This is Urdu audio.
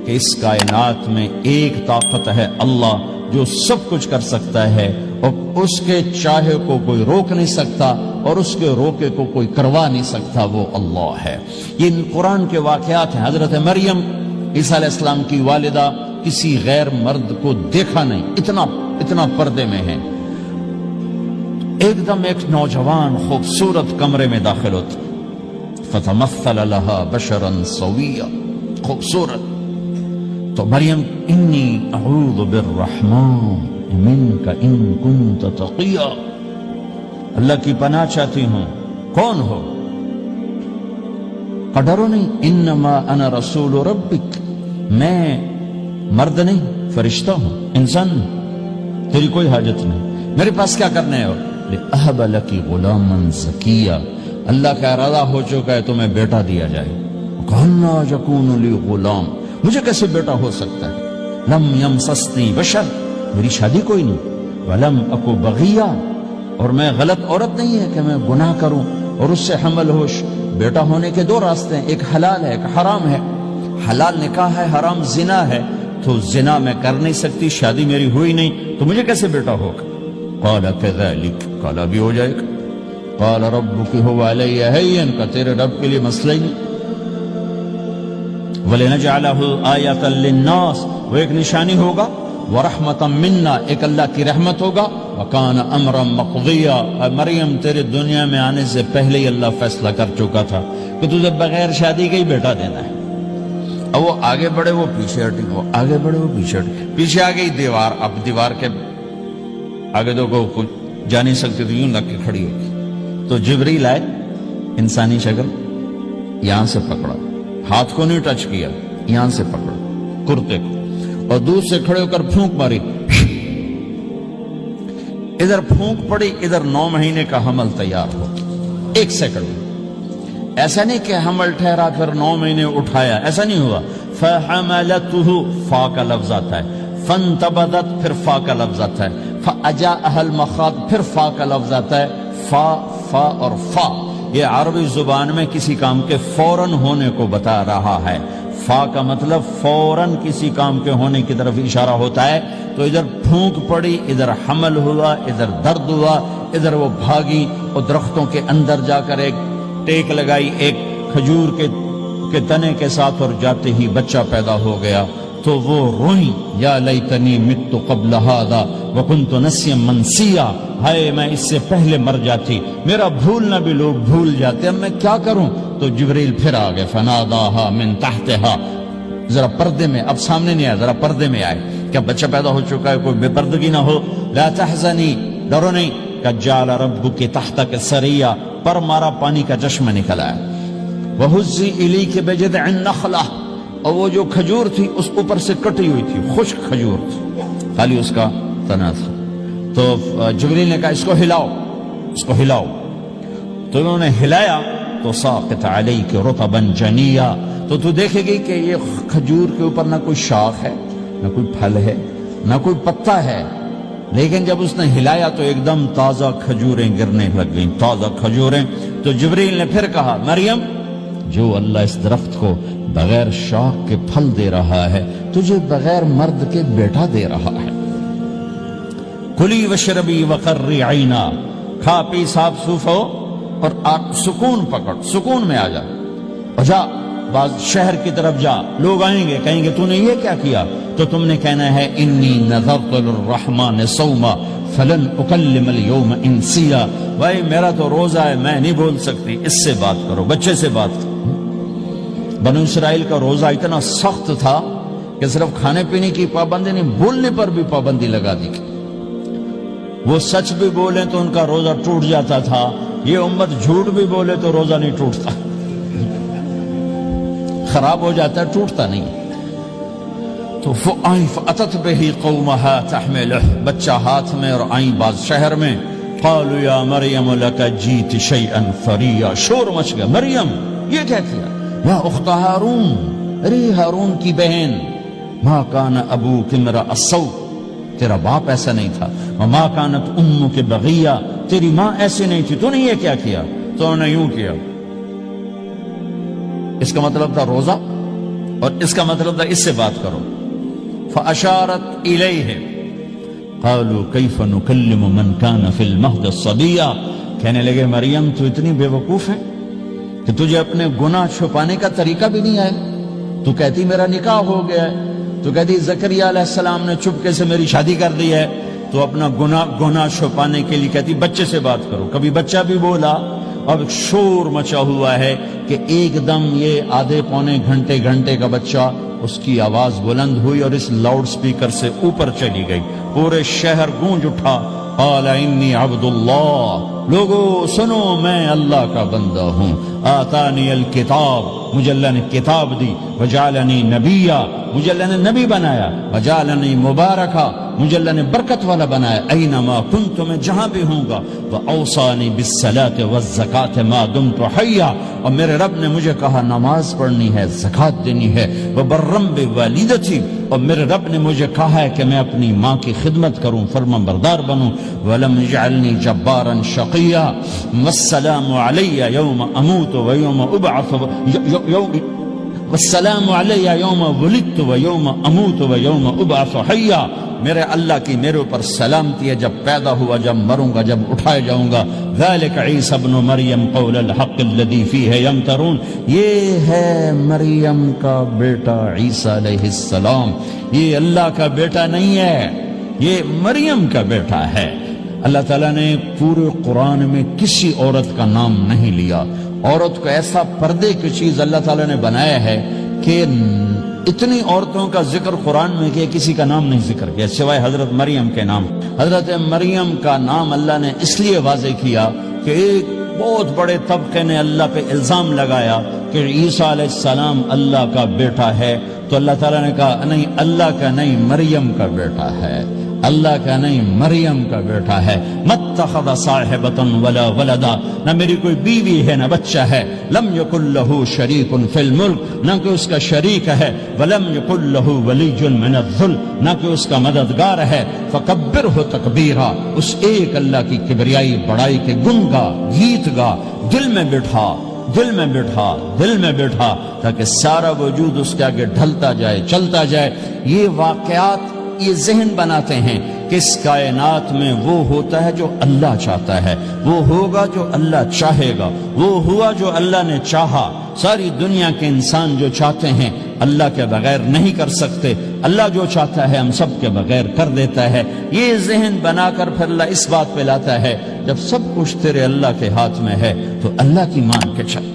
کہ اس کائنات میں ایک طاقت ہے اللہ جو سب کچھ کر سکتا ہے اور اس کے چاہے کو کوئی روک نہیں سکتا اور اس کے روکے کو کوئی کروا نہیں سکتا، وہ اللہ ہے۔ یہ قرآن کے واقعات ہیں۔ حضرت مریم عیسیٰ علیہ السلام کی والدہ کسی غیر مرد کو دیکھا نہیں، اتنا پردے میں ہے۔ ایک دم ایک نوجوان خوبصورت کمرے میں داخل ہوتا، فتمثل لها بشرا سویا، خوبصورت۔ تو مریم انی اعوذ بالرحمن منک ان کنت تقیا، اللہ کی پناہ چاہتی ہوں۔ کون ہو؟ ڈرو نہیں، انما انا رسول ربک، میں مرد نہیں فرشتہ ہوں، انسان نہیں، تیری کوئی حاجت نہیں، میرے پاس کیا کرنا ہے؟ لأہب لکی غلاما زکیا، اللہ کا ارادہ ہو چکا ہے تمہیں بیٹا دیا جائے۔ کہنا یکون لی غلام، مجھے کیسے بیٹا ہو سکتا ہے؟ لم یمسسنی بشر، میری شادی کوئی نہیں، ولم اکو بغیا، اور میں غلط عورت نہیں ہے کہ میں گناہ کروں اور اس سے حمل ہوش۔ بیٹا ہونے کے دو راستے ہیں، ایک حلال ہے ایک حرام ہے۔ حلال نکاح ہے، حرام زنا ہے، تو زنا میں کر نہیں سکتی، شادی میری ہوئی نہیں، تو مجھے کیسے بیٹا ہوگا؟ قال کذالک، قال بھی ہو جائے گا۔ قال ربک هو علی ہین، کہ تیرے رب کے لیے مسئلہ ہی نہیں۔ وَلِنَجْعَلَهُ آیَةً لِلنَّاسِ، وہ ایک نشانی ہوگا، وَرَحْمَةً مِنَّا، ایک اللہ کی رحمت ہوگا، وَكَانَ أَمْرًا مَقْضِيًّا، مریم تیرے دنیا میں آنے سے پہلے ہی اللہ فیصلہ کر چکا تھا کہ تجھے بغیر شادی کے ہی بیٹا دینا ہے۔ اب وہ آگے بڑھے وہ پیچھے ہٹے، وہ آگے بڑھے وہ پیچھے ہٹے، پیچھے آ گئی دیوار، اب دیوار کے آگے تو کوئی جا نہیں سکتی، تو یوں لگ کے کھڑی ہوگی۔ تو جبریل آئے، انسانی شکل، یہاں سے پکڑا، ہاتھ کو نہیں ٹچ کیا، یہاں سے پکڑا کرتے کو، اور دور سے کھڑے ہو کر پھونک ماری، ادھر پھونک پڑی، ادھر 9 مہینے کا حمل تیار ہو، 1 سیکنڈ میں۔ ایسا نہیں کہ حمل ٹھہرا پھر 9 مہینے اٹھایا، ایسا نہیں ہوا۔ فَحَمَلَتُهُ، فا کا لفظ آتا ہے، فَانْتَبَذَتْ، پھر فا کا لفظ آتا ہے، فَأَجَاءَهَا الْمَخَاضُ، پھر فا کا لفظ آتا ہے۔ فا اور فا یہ عربی زبان میں کسی کام کے فوراً ہونے کو بتا رہا ہے۔ فا کا مطلب فوراً کسی کام کے ہونے کی طرف اشارہ ہوتا ہے۔ تو ادھر پھونک پڑی، ادھر حمل ہوا، ادھر درد ہوا، ادھر وہ بھاگی اور درختوں کے اندر جا کر ایک ٹیک لگائی ایک کھجور کے تنے کے ساتھ، اور جاتے ہی بچہ پیدا ہو گیا۔ تو وہ روئیں، یا لیتنی مت قبل ھذا وکنت نسیا منسیا، ہائے میں اس سے پہلے مر جاتی، میرا بھولنا بھی لوگ بھول جاتے، اب میں کیا کروں؟ تو جبریل پھر آ گئے، فناداها من تحتها، ذرا پردے میں، اب سامنے نہیں آئے، ذرا پردے میں آئے، کیا بچہ پیدا ہو چکا ہے، کوئی بے پردگی نہ ہو۔ لا تحزنی، ڈرو نہیں، قد جعل ربک تحتک سریا، پر مارا پانی کا چشمہ نکلا ہے۔ وہزی الیک بجذع النخلہ، اور وہ جو کھجور تھی اس اوپر سے کٹی ہوئی تھی، خشک کھجور تھی، خالی اس کا تنا تھا۔ تو جبریل نے کہا اس کو ہلاؤ، اس کو ہلاؤ، تو انہوں نے ہلایا تو ساقط علیک رطبا جنیا، تو تو دیکھے گی کہ یہ کھجور کے اوپر نہ کوئی شاخ ہے، نہ کوئی پھل ہے، نہ کوئی پتا ہے، لیکن جب اس نے ہلایا تو ایک دم تازہ کھجوریں گرنے لگ گئیں، تازہ کھجوریں۔ تو جبریل نے پھر کہا مریم، جو اللہ اس درخت کو بغیر شاخ کے پھل دے رہا ہے تجھے بغیر مرد کے بیٹا دے رہا ہے۔ کلی وشربی وقری عینا، کھا پی صاف صوف ہو اور سکون پکڑ، سکون میں آ جا، اور جا بعض شہر کی طرف جا، لوگ آئیں گے کہیں گے تو نے یہ کیا کیا، تو تم نے کہنا ہے انی نذرت للرحمن صوما فلن اکلم اليوم انسیا، بھائی میرا تو روزہ ہے، میں نہیں بول سکتی، اس سے بات کرو، بچے سے بات کرو۔ بنو اسرائیل کا روزہ اتنا سخت تھا کہ صرف کھانے پینے کی پابندی نہیں، بولنے پر بھی پابندی لگا دی، وہ سچ بھی بولیں تو ان کا روزہ ٹوٹ جاتا تھا، یہ امت جھوٹ بھی بولے تو روزہ نہیں ٹوٹتا، خراب ہو جاتا ہے، ٹوٹتا نہیں۔ تو فَأَتَتْ بِهِ قَوْمَهَا تَحْمِلُهُ، بچہ ہاتھ میں، اور آئیں بعض شہر میں، قَالُوا يَا مَرْيَمُ لَكَ جِئْتِ شَيْئًا فَرِيًّا، شور مچ گیا، مریم یہ کیا کیا، یا اخت ہارون، ارے ہارون کی بہن، ما کان ابوک امرأ السوء، تیرا باپ ایسا نہیں تھا، وما کانت امک بغیہ، تیری ماں ایسے نہیں تھی، تو نے یہ کیا کیا، تو انہوں نے یوں کیا۔ اس کا مطلب تھا روزہ اور اس کا مطلب تھا اس سے بات کرو. فاشارت الیہ قالوا کیف نکلم من کان فی المہد صبیا. کہنے لگے مریم تو اتنی بے وقوف ہے کہ تجھے اپنے گناہ چھپانے کا طریقہ بھی نہیں آیا. تو کہتی میرا نکاح ہو گیا ہے, تو کہتی زکریا علیہ السلام نے چپکے سے میری شادی کر دی ہے, تو اپنا گناہ چھپانے کے لیے کہتی بچے سے بات کرو. کبھی بچہ بھی بولا. اب شور مچا ہوا ہے کہ ایک دم یہ آدھے پونے گھنٹے کا بچہ, اس کی آواز بلند ہوئی اور اس لاؤڈ سپیکر سے اوپر چلی گئی. پورے شہر گونج اٹھا. قال انی عبد اللہ, لوگو سنو میں اللہ کا بندہ ہوں. آتانی الکتاب, مجھے اللہ نے کتاب دی. وجعلنی نبیا, مجھے اللہ نے نبی بنایا. وجعلنی مبارکا, مجھے اللہ نے برکت والا بنایا. اینما کنت, میں جہاں بھی ہوں گا. واوصانی بالصلاۃ والزکاۃ ما دمت حیا, اور میرے رب نے مجھے کہا نماز پڑھنی ہے, زکات دینی ہے. وبرم بوالدتی, اور میرے رب نے مجھے کہا ہے کہ میں اپنی ماں کی خدمت کروں, فرمان بردار بنوں. ولم یجعلنی جبارا شقیا, والسلام علی یوم اموت ویوم ابعث, والسلام علی یوم ولدت ویوم اموت ویوم ابعث حیا. میرے اللہ کی میرے اوپر سلامتی ہے جب پیدا ہوا, جب مروں گا, جب اٹھائے جاؤں گا. ذالک عیسی ابن مریم قول الحق الذی فیہ یمترون, یہ ہے مریم کا بیٹا عیسیٰ علیہ السلام. یہ اللہ کا بیٹا نہیں ہے, یہ مریم کا بیٹا ہے. اللہ تعالیٰ نے پورے قرآن میں کسی عورت کا نام نہیں لیا. عورت کو ایسا پردے کی چیز اللہ تعالیٰ نے بنایا ہے کہ اتنی عورتوں کا ذکر قرآن میں کیا, کسی کا نام نہیں ذکر کیا سوائے حضرت مریم کے نام. حضرت مریم کا نام اللہ نے اس لیے واضح کیا کہ ایک بہت بڑے طبقے نے اللہ پہ الزام لگایا کہ عیسیٰ علیہ السلام اللہ کا بیٹا ہے. تو اللہ تعالیٰ نے کہا نہیں, اللہ کا نہیں, مریم کا بیٹا ہے. اللہ کا نہیں, مریم کا بیٹا ہے. متخذ صاحبۃ ولا ولدا, نہ میری کوئی بیوی ہے نہ بچہ ہے. لم یکن لہ شریک فی الملک, نہ کہ اس کا شریک ہے. ولم یکن لہ ولی من الذل, نہ کہ اس کا مددگار ہے. فکبرہ تکبیرا, اس ایک اللہ کی کبریائی بڑائی کے گن گا, گیت گا, دل میں بٹھا, دل میں بٹھا, دل میں بٹھا, تاکہ سارا وجود اس کے آگے ڈھلتا جائے, چلتا جائے. یہ واقعات یہ ذہن بناتے ہیں کہ اس کائنات میں وہ ہوتا ہے جو اللہ چاہتا ہے, وہ ہوگا جو اللہ چاہے گا, وہ ہوا جو اللہ نے چاہا. ساری دنیا کے انسان جو چاہتے ہیں اللہ کے بغیر نہیں کر سکتے, اللہ جو چاہتا ہے ہم سب کے بغیر کر دیتا ہے. یہ ذہن بنا کر پھر اللہ اس بات پہ لاتا ہے جب سب کچھ تیرے اللہ کے ہاتھ میں ہے تو اللہ کی مان کے چل.